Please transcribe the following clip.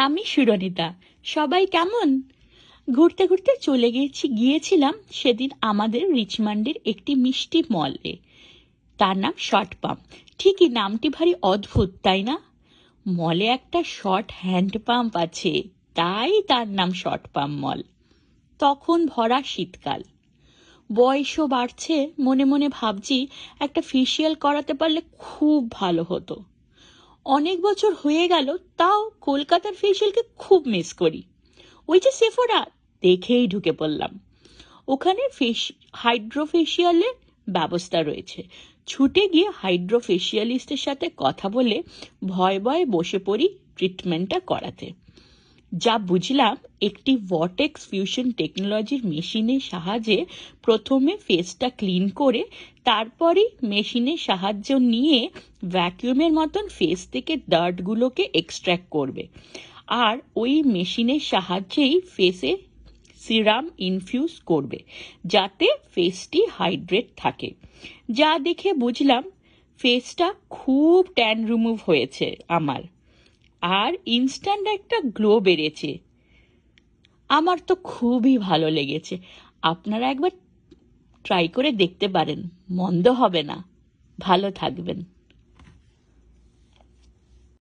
আমি সুরনিতা। সবাই কেমন? ঘুরতে ঘুরতে গিয়েছিলাম সেদিন আমাদের রিচমন্ডের একটি মিষ্টি মলে। তার নাম শর্ট পাম্প। ঠিকই, নামটি ভারী অদ্ভুত, তাই না? মলে একটা শর্ট হ্যান্ড পাম্প আছে, তাই তার নাম শর্ট পাম্প মল। তখন ভরা শীতকাল, বয়সও বাড়ছে। মনে মনে ভাবছি একটা ফেসিয়াল করাতে পারলে খুব ভালো হতো। অনেক বছর হয়ে গেল, তাও কলকাতার ফেসিয়ালকে খুব মিস করি। ওই যে সেফোরা, দেখেই ঢুকে পড়লাম। ওখানে হাইড্রোফেশিয়ালের ব্যবস্থা রয়েছে। ছুটে গিয়ে হাইড্রোফেশিয়ালিস্টের সাথে কথা বলে ভয়ে ভয়ে বসে পড়ি ট্রিটমেন্টটা করাতে। যা বুঝলাম, একটি ভর্টেক্স ফিউশন টেকনোলজির মেশিনের সাহায্যে প্রথমে ফেসটা ক্লিন করে তারপরই মেশিনের সাহায্য নিয়ে ভ্যাকিউমের মতন ফেস থেকে ডার্টগুলোকে এক্সট্র্যাক্ট করবে। আর ওই মেশিনের সাহায্যেই ফেসে সিরাম ইনফিউজ করবে, যাতে ফেসটি হাইড্রেট থাকে। যা দেখে বুঝলাম ফেসটা খুব ট্যান রিমুভ হয়েছে আমার, আর ইনস্ট্যান্ট একটা গ্লো বেড়েছে। আমার তো খুবই ভালো লেগেছে। আপনারা একবার ট্রাই করে দেখতে পারেন, মন্দ হবে না। ভালো থাকবেন।